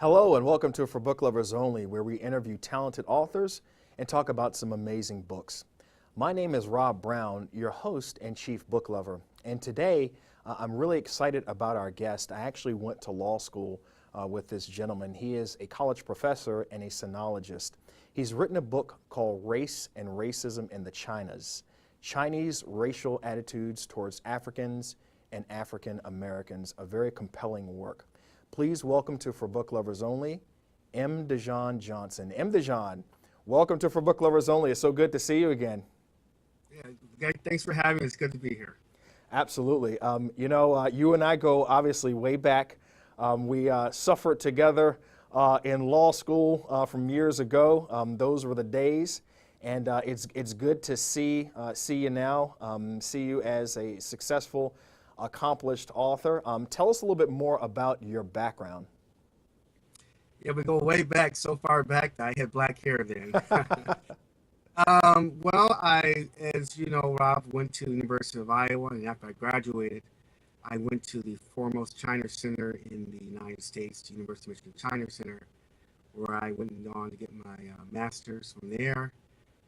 Hello and welcome to For Book Lovers Only, where we interview talented authors and talk about some amazing books. My name is Rob Brown, your host and chief book lover, and today I'm really excited about our guest. I actually went to law school with this gentleman. He is a college professor and a sinologist. He's written a book called Race and Racism in the Chinas, Chinese Racial Attitudes Towards Africans and African Americans, a very compelling work. Please welcome to For Book Lovers Only, M. Dujon Johnson. M. Dujon, welcome to For Book Lovers Only. It's so good to see you again. Yeah, thanks for having me. It's good to be here. Absolutely. You and I go obviously way back. We suffered together in law school from years ago. Those were the days, and it's good to see you now. See you as a successful, accomplished author. Tell us a little bit more about your background. Yeah, we go way back, so far back that I had black hair then. As you know, Rob, went to the University of Iowa, and after I graduated, I went to the foremost China Center in the United States, the University of Michigan China Center, where I went on to get my master's from there,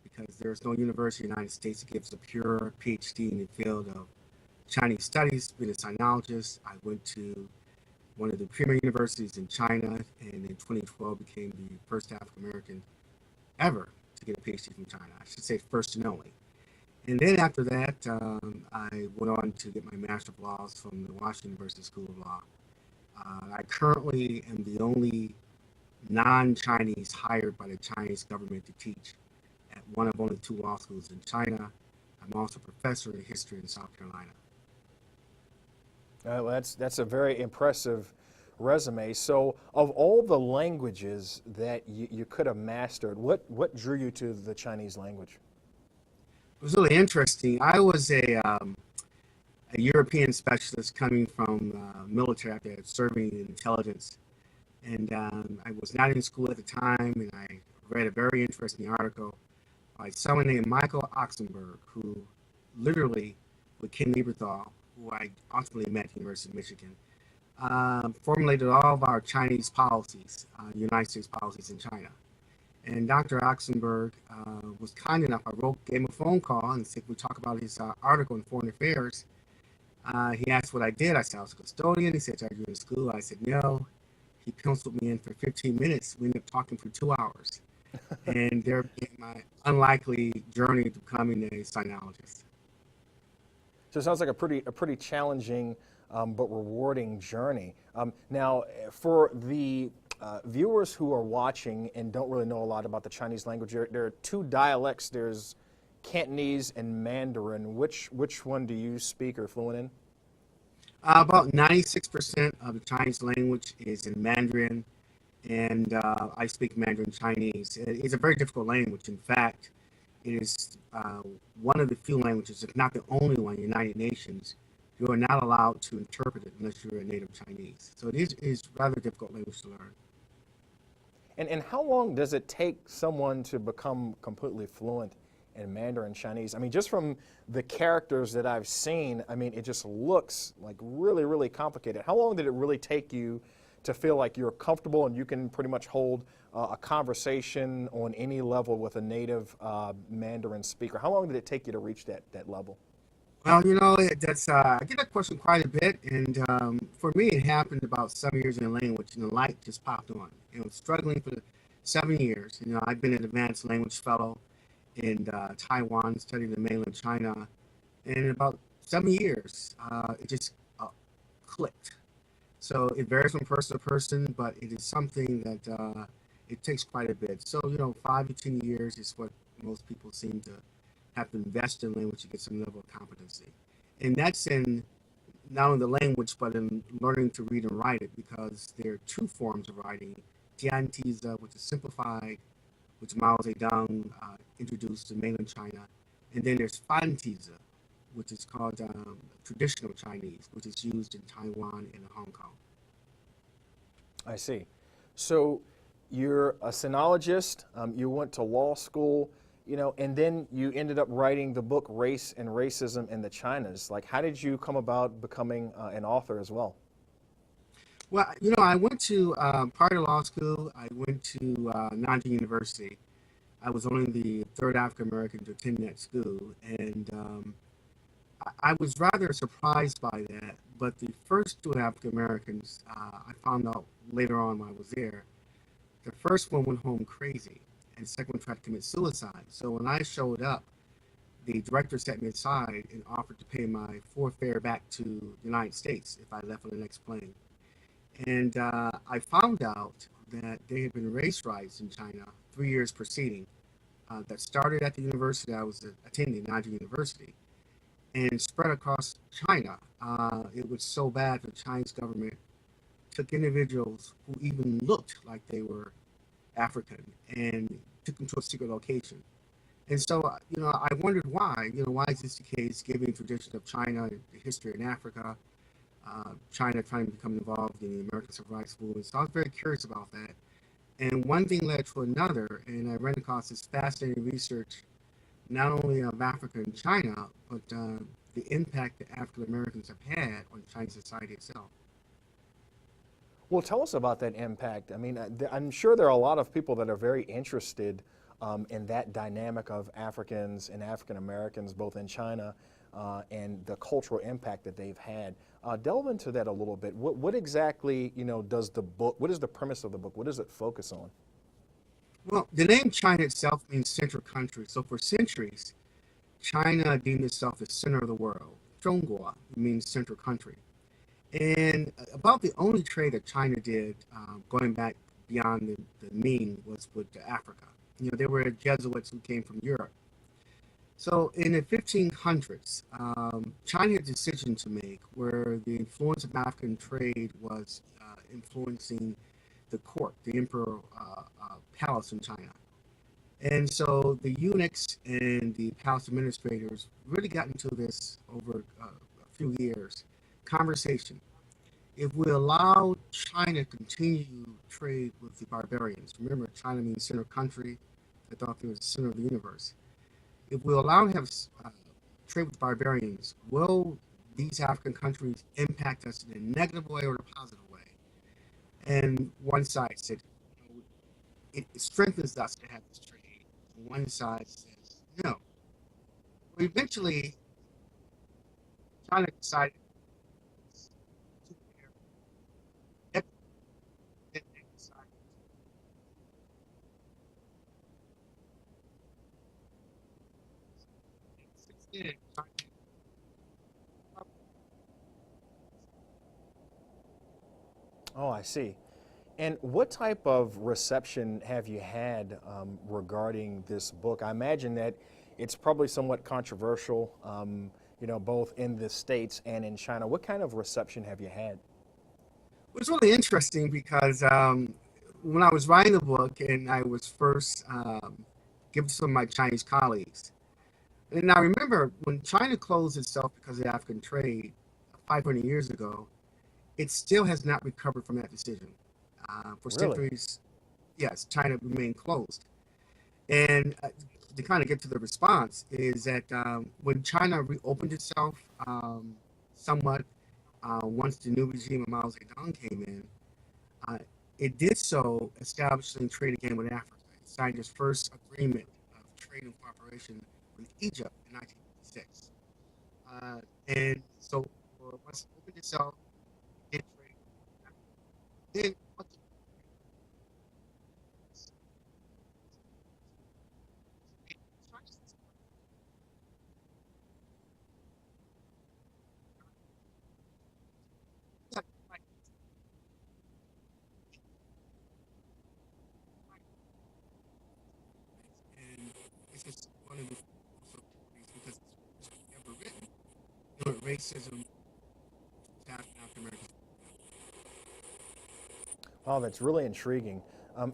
because there's no university in the United States that gives a pure PhD in the field of Chinese studies. Being a sinologist, I went to one of the premier universities in China, and in 2012 became the first African American ever to get a PhD from China. I should say first and only. And then after that, I went on to get my Master of Laws from the Washington University School of Law. I currently am the only non-Chinese hired by the Chinese government to teach at one of only two law schools in China. I'm also a professor of history in South Carolina. Well, that's a very impressive resume. So of all the languages that you could have mastered, what drew you to the Chinese language? It was really interesting. I was a European specialist coming from military after serving in intelligence. And I was not in school at the time, and I read a very interesting article by someone named Michael Oxenberg, who literally, with Ken Lieberthal, who I ultimately met at the University of Michigan, formulated all of our Chinese policies, United States policies in China. And Dr. Oxenberg was kind enough. Gave him a phone call and said, we talk about his article in Foreign Affairs. He asked what I did. I said I was a custodian. He said, are you in school? I said, no. He penciled me in for 15 minutes. We ended up talking for 2 hours. And there began my unlikely journey to becoming a sinologist. So it sounds like a pretty challenging but rewarding journey. Now, for the viewers who are watching and don't really know a lot about the Chinese language, there are two dialects. There's Cantonese and Mandarin. Which one do you speak or are fluent in? About 96% of the Chinese language is in Mandarin, and I speak Mandarin Chinese. It's a very difficult language. In fact, it is one of the few languages, if not the only one, in the United Nations, you are not allowed to interpret it unless you're a native Chinese. So it is rather difficult language to learn. And how long does it take someone to become completely fluent in Mandarin Chinese? I mean, just from the characters that I've seen, I mean, it just looks like really, really complicated. How long did it really take you to feel like you're comfortable and you can pretty much hold a conversation on any level with a native Mandarin speaker? How long did it take you to reach that level? Well, that's I get that question quite a bit, and for me, it happened about 7 years in the language, and the light just popped on. Struggling for 7 years. I've been an advanced language fellow in Taiwan, studied in mainland China, and in about 7 years, it just clicked. So it varies from person to person, but it is something that it takes quite a bit. So 5 to 10 years is what most people seem to have to invest in language to get some level of competency. And that's in not only the language, but in learning to read and write it, because there are two forms of writing. Tiantize, which is simplified, which Mao Zedong introduced to mainland China. And then there's Fantize, which is called traditional Chinese, which is used in Taiwan and Hong Kong. I see. So you're a sinologist, you went to law school, and then you ended up writing the book Race and Racism in the Chinas. Like, how did you come about becoming an author as well? Well, I went to prior to law school. I went to Nanjing University. I was only the third African American to attend that school, and I was rather surprised by that. But the first two African Americans, I found out later on when I was there, the first one went home crazy, and the second one tried to commit suicide. So when I showed up, the director set me aside and offered to pay my full fare back to the United States if I left on the next plane. And I found out that there had been race riots in China 3 years preceding that started at the university I was attending, Nanjing University, and spread across China. It was so bad the Chinese government took individuals who even looked like they were African and took them to a secret location. And so, I wondered why. Why is this the case, given the tradition of China, the history in Africa, China trying to become involved in the American Civil Rights Movement? So I was very curious about that. And one thing led to another, and I ran across this fascinating research, not only of Africa and China, but the impact that African Americans have had on Chinese society itself. Well, tell us about that impact. I mean, I'm sure there are a lot of people that are very interested in that dynamic of Africans and African Americans, both in China and the cultural impact that they've had. Delve into that a little bit. What exactly, does the book? What is the premise of the book? What does it focus on? Well, the name China itself means central country. So for centuries, China deemed itself the center of the world. 中国 means central country. And about the only trade that China did, going back beyond the Ming, was with Africa. There were Jesuits who came from Europe. So in the 1500s, China had a decision to make where the influence of African trade was influencing the court, the emperor palace in China. And so the eunuchs and the palace administrators really got into this over a few years conversation. If we allow China to continue trade with the barbarians, remember China means center country, I thought it was the center of the universe. If we allow them to have trade with barbarians, will these African countries impact us in a negative way or a positive way? And one side said, it strengthens us to have this trade. And one side says, no. Well, eventually, China decided to they decided since then, China Oh, I see. And what type of reception have you had regarding this book? I imagine that it's probably somewhat controversial, both in the States and in China. What kind of reception have you had? it was really interesting because when I was writing the book and I was first given to some of my Chinese colleagues, and I remember when China closed itself because of African trade 500 years ago, it still has not recovered from that decision. For Really? centuries, yes, China remained closed. And to kind of get to the response is that when China reopened itself somewhat once the new regime of Mao Zedong came in, uh, it did so establishing trade again with Africa. It signed its first agreement of trade and cooperation with Egypt in 1956. And so once it opened itself, it did trade with Africa. Then what the and it's just one of the stories because it's ever written. Racism African Americans. Oh, that's really intriguing.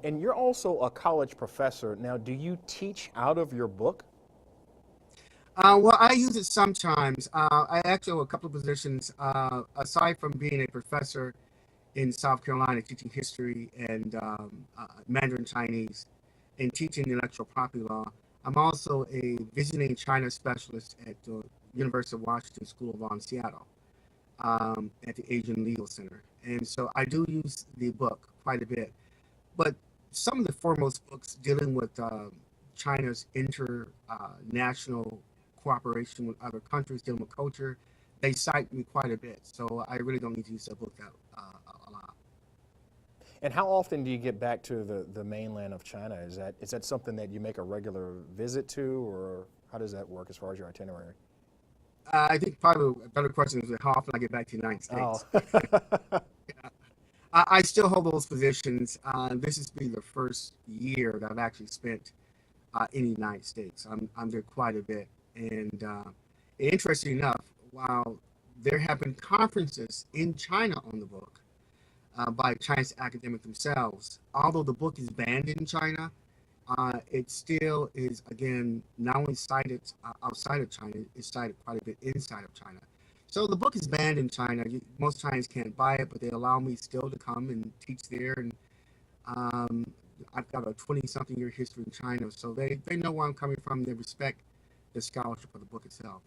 And you're also a college professor. Now, do you teach out of your book? Well, I use it sometimes. I actually have a couple of positions. Aside from being a professor in South Carolina, teaching history and Mandarin Chinese, and teaching intellectual property law, I'm also a visiting China specialist at the University of Washington School of Law in Seattle. at the Asian Legal Center. And so I do use the book quite a bit. But some of the foremost books dealing with China's international cooperation with other countries, dealing with culture, they cite me quite a bit. So I really don't need to use that book that a lot. And how often do you get back to the mainland of China? Is that something that you make a regular visit to, or how does that work as far as your itinerary? I think probably a better question is how often I get back to the United Oh, States. I still hold those positions. This has been the first year that I've actually spent in the United States. I'm there quite a bit. And interesting enough, while there have been conferences in China on the book by Chinese academics themselves, although the book is banned in China, it still is, again, not only cited outside of China, it's cited quite a bit inside of China. So the book is banned in China. Most Chinese can't buy it, but they allow me still to come and teach there. And um, I've got a 20-something year history in China, so they know where I'm coming from. They respect the scholarship of the book itself.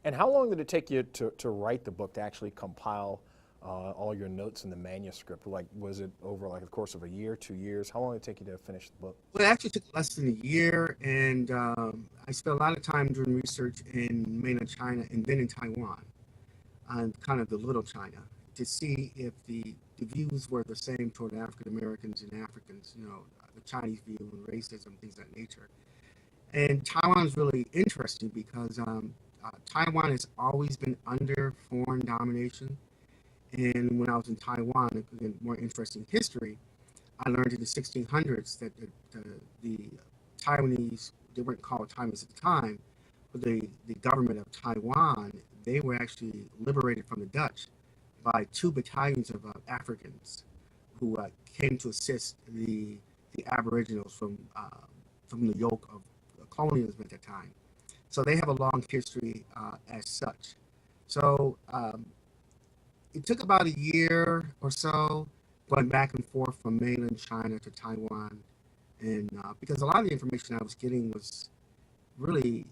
and how long did it take you to write the book, to actually compile all your notes in the manuscript? Like, was it over like the course of a year, 2 years? How long did it take you to finish the book? Well, it actually took less than a year, and I spent a lot of time doing research in mainland China and then in Taiwan, on kind of the little China, to see if the views were the same toward African Americans and Africans, the Chinese view and racism, things of that nature. And Taiwan is really interesting because Taiwan has always been under foreign domination. And when I was in Taiwan, again, more interesting history, I learned in the 1600s that the Taiwanese, they weren't called Taiwanese at the time, but the government of Taiwan, they were actually liberated from the Dutch by two battalions of Africans who came to assist the Aboriginals from the yoke of colonialism at that time. So they have a long history as such. So it took about a year or so going back and forth from mainland China to Taiwan, and because a lot of the information I was getting was really,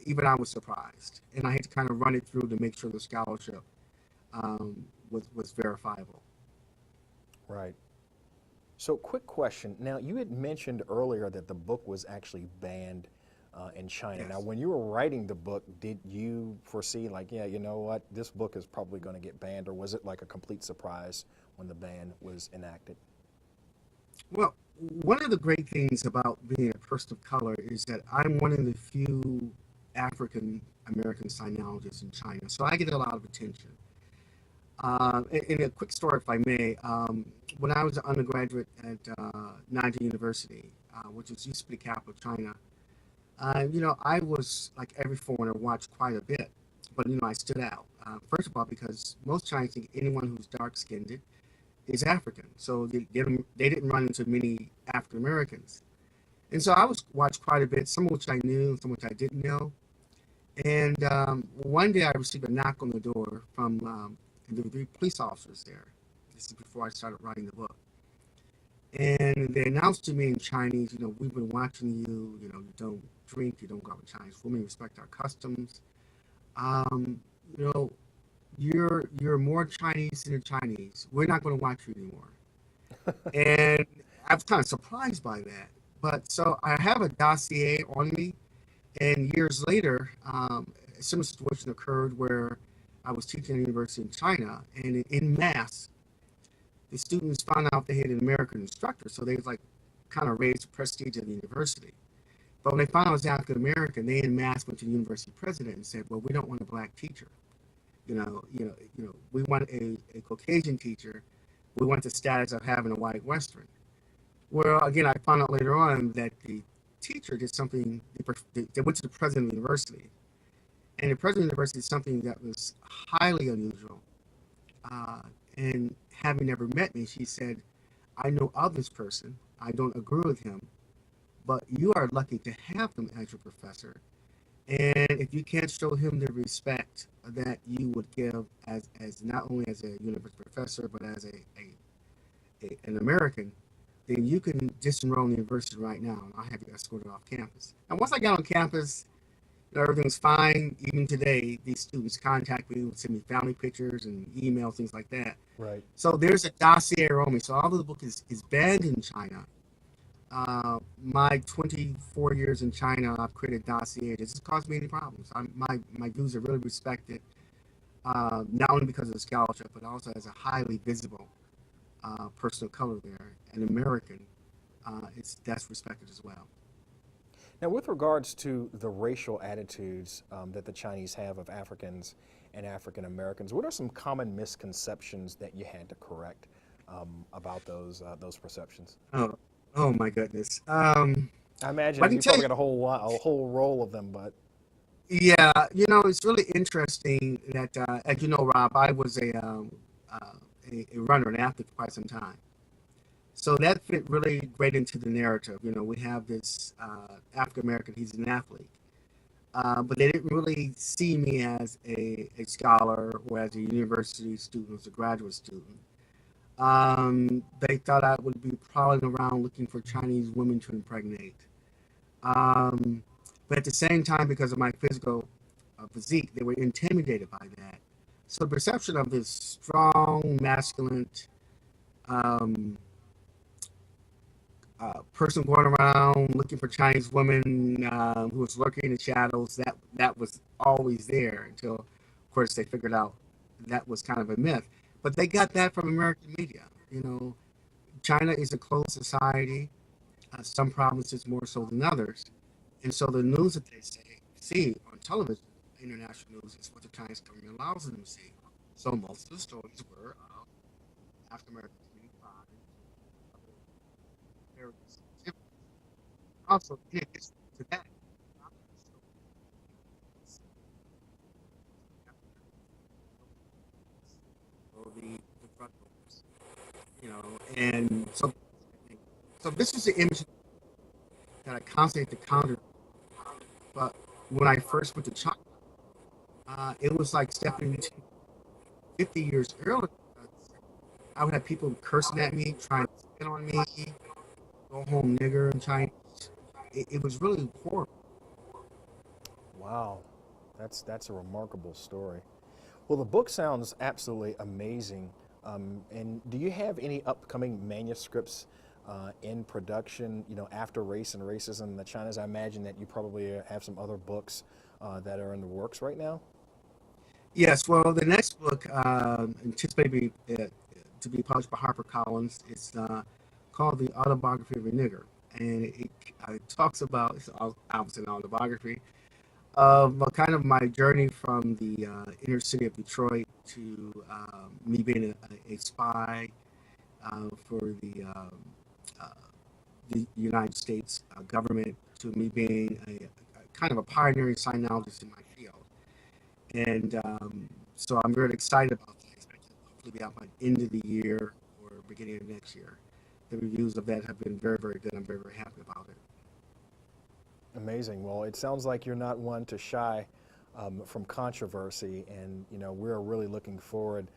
even I was surprised, and I had to kind of run it through to make sure the scholarship was verifiable. Right. So, quick question. Now, you had mentioned earlier that the book was actually banned in China. Now, Yes. when you were writing the book, did you foresee, like, yeah, you know what, this book is probably going to get banned, or was it like a complete surprise when the ban was enacted? Well, one of the great things about being a person of color is that I'm one of the few African American sinologists in China, so I get a lot of attention. And a quick story, if I may. When I was an undergraduate at Nanjing University, which was used to be the capital of China, I was, like every foreigner, watched quite a bit. But, I stood out. First of all, because most Chinese think anyone who's dark-skinned is African. So they didn't run into many African Americans. And so I was watched quite a bit, some of which I knew, some of which I didn't know. And one day I received a knock on the door from, and there were three police officers there. This is before I started writing the book. And they announced to me in Chinese, we've been watching you, you don't drink, you don't go out with Chinese women, respect our customs. Um, you know, you're more Chinese than the Chinese. We're not going to watch you anymore. And I was kind of surprised by that. But so I have a dossier on me, and years later, a similar situation occurred where I was teaching at a university in China, and in mass, the students found out they had an American instructor, so they like kind of raised the prestige of the university. But when they found out I was African American, they in mass went to the university president and said, "Well, we don't want a black teacher. We want a Caucasian teacher. We want the status of having a white Western." Well, again, I found out later on that the teacher did something. They went to the president of the university, and the president of the university did something that was highly unusual. Uh, and having never met me, she said, "I know of this person. I don't agree with him, but you are lucky to have him as your professor. And if you can't show him the respect that you would give as not only as a university professor, but as an American, then you can disenroll in the university right now, and I'll have you escorted off campus." And once I got on campus, Everything's fine. Even today, these students contact me, send me family pictures and emails, things like that. Right. So there's a dossier on me. So although the book is banned in China, my 24 years in China, I've created dossiers. This has caused me any problems. My views are really respected, not only because of the scholarship, but also as a highly visible person of color there, an American. That's respected as well. Now, with regards to the racial attitudes that the Chinese have of Africans and African Americans, what are some common misconceptions that you had to correct about those perceptions? Oh, oh my goodness. I But I imagine can you tell probably you, got a whole roll of them, but yeah, it's really interesting that, as you know, Rob, I was uh, a runner, an athlete for quite some time. So that fit really great into the narrative. We have this African American, he's an athlete. But they didn't really see me as a scholar or as a university student, as a graduate student. They thought I would be prowling around looking for Chinese women to impregnate. Um, but at the same time, because of my physical physique, they were intimidated by that. So the perception of this strong, masculine um, person going around looking for Chinese women who was lurking in the shadows, that was always there until, of course, they figured out that was kind of a myth. But they got that from American media. China is a closed society. Some provinces more so than others. And so the news that they see on television, international news, is what the Chinese government allows them to see. So most of the stories were of African Americans being crimes and other terrorist activities. Also, in addition to that, the drug lords, and so this is the image that I constantly had to counter. But when I first went to China, it was like stepping into 50 years earlier. I would have people cursing at me, trying to spit on me, go home nigger in Chinese. It was really horrible. wow, that's a remarkable story. Well, the book sounds absolutely amazing. And do you have any upcoming manuscripts in production? After race and racism in the China's, I imagine that you probably have some other books that are in the works right now. Yes, well, the next book anticipated to be published by HarperCollins is called The Autobiography of a Nigger. And it talks about, it's obviously an autobiography, of kind of my journey from the inner city of Detroit to me being a spy for uh, the United States government to me being a kind of a pioneering sinologist in my field. And so I'm very excited about that. I expect it to hopefully be out by the end of the year or beginning of next year. The reviews of that have been very, very good. I'm very, very happy about it. Amazing. Well, it sounds like you're not one to shy from controversy, and we're really looking forward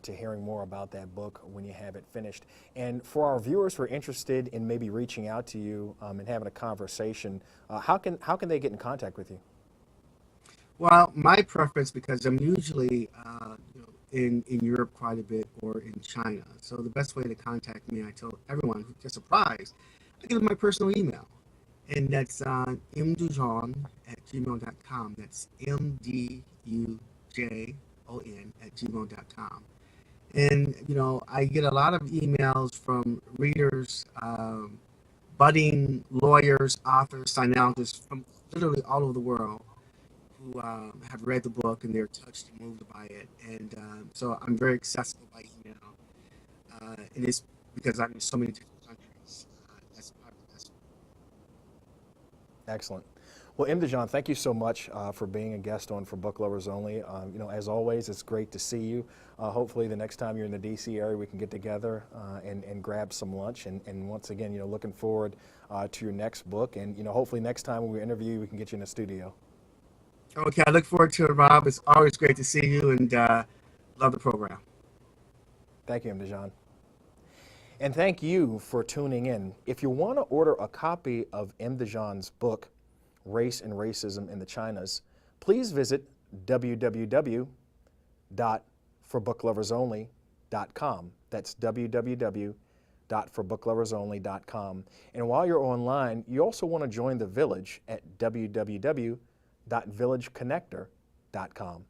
to hearing more about that book when you have it finished. And for our viewers who are interested in maybe reaching out to you and having a conversation, how can they get in contact with you? Well, my preference, because I'm usually in Europe quite a bit or in China. So the best way to contact me, I tell everyone who's just surprised, I give them my personal email. And that's mdujon@gmail.com. That's mdujon@gmail.com. And, I get a lot of emails from readers, budding lawyers, authors, sinologists from literally all over the world who have read the book and they're touched and moved by it. And so I'm very accessible by email. And it's because I'm in so many different countries. That's probably the best. Excellent. Well, M. Dujon, thank you so much for being a guest on For Book Lovers Only. As always, it's great to see you. Hopefully, the next time you're in the D.C. area, we can get together and grab some lunch. And once again, looking forward to your next book. And hopefully, next time when we interview you, we can get you in the studio. Okay, I look forward to it, Rob. It's always great to see you and love the program. Thank you, M. Dujon. And thank you for tuning in. If you want to order a copy of M. Dujon's book, Race and Racism in the Chinas, please visit www.forbookloversonly.com. That's www.forbookloversonly.com. And while you're online, you also want to join the Village at www.villageconnector.com.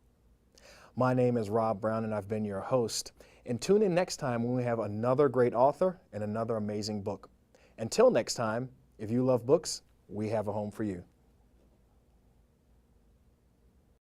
My name is Rob Brown, and I've been your host. And tune in next time when we have another great author and another amazing book. Until next time, if you love books, we have a home for you.